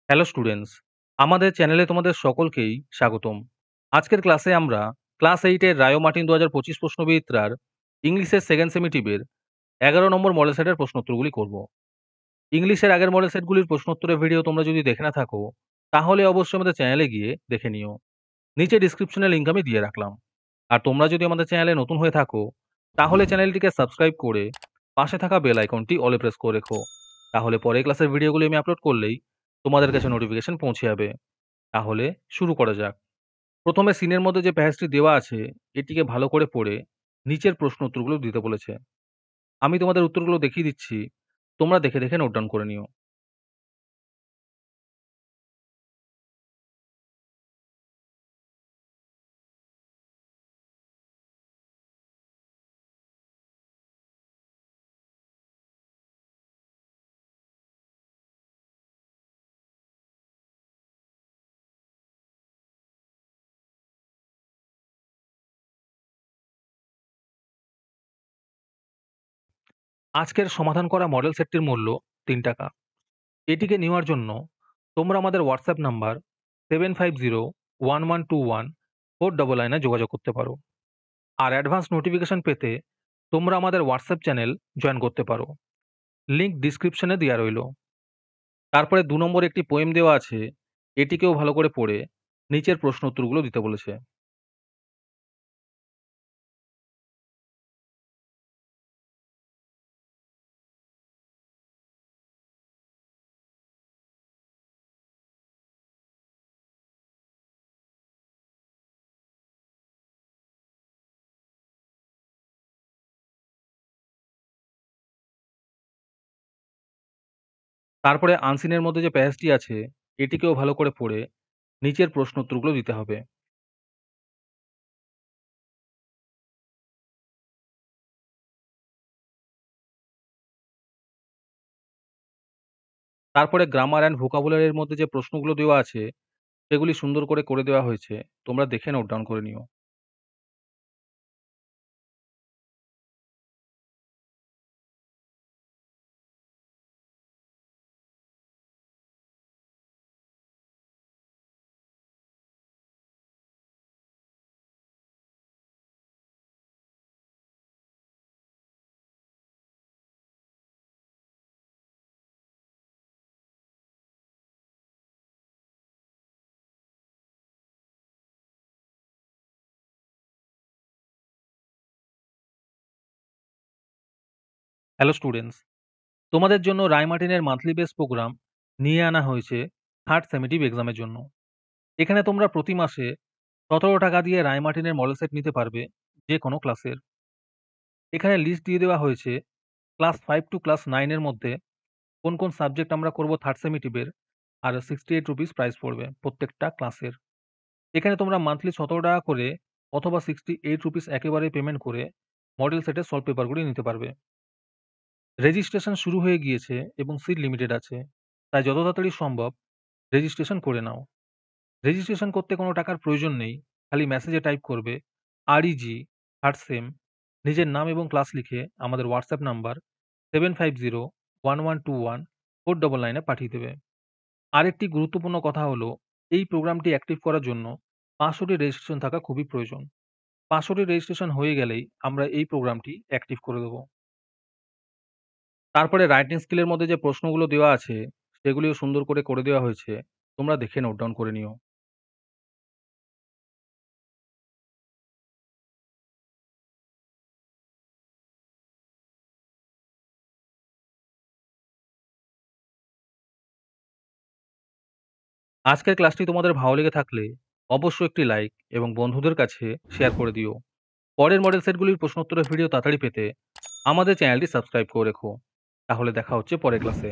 Hello students, আমাদের চ্যানেলে তোমাদের সকলকেই স্বাগতম। আজকের ক্লাসে আমরা ক্লাস 8 এর রায়ো মার্টিন ২০২৫ প্রশ্নবিচিত্রার ইংলিশের সেকেন্ড সেমিটিভের ১১ নম্বর মডেল সেটের প্রশ্নোত্তরগুলি করব। ইংলিশের আগের মডেল সেটগুলির প্রশ্নোত্তরের ভিডিও তোমরা যদি দেখে না থাকো, তাহলে অবশ্যই আমাদের চ্যানেলে গিয়ে দেখে নিও। নিচে ডিসক্রিপশনে লিঙ্ক আমি দিয়ে রাখলাম। আর তোমরা যদি আমাদের চ্যানেলে নতুন হয়ে থাকো, তাহলে চ্যানেলটিকে সাবস্ক্রাইব করে পাশে থাকা বেল আইকনটি অলে প্রেস করে রেখো। তাহলে পরের ক্লাসের ভিডিওগুলি আমি আপলোড করলেই তোমাদের কাছে নোটিফিকেশন পৌঁছে যাবে। তাহলে শুরু করা যাক। প্রথমে সিনের মধ্যে যে প্যাসেজটি দেওয়া আছে, এটিকে ভালো করে পড়ে নিচের প্রশ্ন উত্তরগুলো দিতে বলেছে। আমি তোমাদের উত্তরগুলো দেখিয়ে দিচ্ছি। তোমরা দেখে দেখে নোট ডাউন করে নিও। আজকের সমাধান করা মডেল সেটটির মূল্য ৳৩। এটিকে নেওয়ার জন্য তোমরা আমাদের হোয়াটসঅ্যাপ নাম্বার 7501121499 এ যোগাযোগ করতে পারো। আর অ্যাডভান্স নোটিফিকেশন পেতে তোমরা আমাদের হোয়াটসঅ্যাপ চ্যানেল জয়েন করতে পারো। লিংক ডিসক্রিপশনে দেওয়া রইল। তারপরে ২ নম্বরে একটি পোয়েম দেওয়া আছে। এটিকেও ভালো করে পড়ে নিচের প্রশ্ন উত্তরগুলো দিতে বলেছে। তারপরে আনসিনের মধ্যে যে প্যাসেজটি আছে, এটিকেও ভালো করে পড়ে নিচের প্রশ্ন উত্তরগুলো দিতে হবে। তারপরে গ্রামার অ্যান্ড ভোকাবুলারির মধ্যে যে প্রশ্নগুলো দেওয়া আছে, সেগুলি সুন্দর করে দেওয়া হয়েছে। তোমরা দেখে নোট ডাউন করে নিও। হ্যালো স্টুডেন্টস, তোমাদের জন্য রায়মার্টিনের মান্থলি বেস প্রোগ্রাম নিয়ে আনা হয়েছে থার্ড সেমেটিভ এক্সামের জন্য। এখানে তোমরা প্রতি মাসে ৳১৭ দিয়ে রায়মার্টিনের মডেল সেট নিতে পারবে যে কোনো ক্লাসের। এখানে লিস্ট দিয়ে দেওয়া হয়েছে ক্লাস 5 টু ক্লাস 9 এর মধ্যে কোন সাবজেক্ট আমরা করব থার্ড সেমেটিভের, আর ₹68 প্রাইস পড়বে প্রত্যেকটা ক্লাসের। এখানে তোমরা মান্থলি ৳১৭ করে অথবা ₹68 একেবারে পেমেন্ট করে মডেল সেটের সলভ পেপারগুলি নিতে পারবে। রেজিস্ট্রেশন শুরু হয়ে গিয়েছে এবং সিট লিমিটেড আছে। তাই যত তাড়াতাড়ি সম্ভব রেজিস্ট্রেশন করে নাও। রেজিস্ট্রেশন করতে কোনো টাকার প্রয়োজন নেই। খালি মেসেজে টাইপ করবে REG থার্ড সেম, নিজের নাম এবং ক্লাস লিখে আমাদের হোয়াটসঅ্যাপ নাম্বার 7501121499 এ পাঠিয়ে দেবে। আরেকটি গুরুত্বপূর্ণ কথা হলো, এই প্রোগ্রামটি অ্যাক্টিভ করার জন্য ৫০০ টি রেজিস্ট্রেশন থাকা খুবই প্রয়োজন। ৫০০ টি রেজিস্ট্রেশন হয়ে গেলেই আমরা এই প্রোগ্রামটি অ্যাক্টিভ করে দেব। তারপরে রাইটিং স্কিলের মধ্যে যে প্রশ্নগুলো দেওয়া আছে, সেগুলিও সুন্দর করে দেওয়া হয়েছে। তোমরা দেখে নোট ডাউন করে নিও। আজকের ক্লাসটি তোমাদের ভালো লেগে থাকলে অবশ্যই একটি লাইক এবং বন্ধুদের কাছে শেয়ার করে দিও। পরের মডেল সেটগুলির প্রশ্নোত্তরের ভিডিও তাড়াতাড়ি পেতে আমাদের চ্যানেলটি সাবস্ক্রাইব করে রেখো। তাহলে দেখা হচ্ছে পরের ক্লাসে।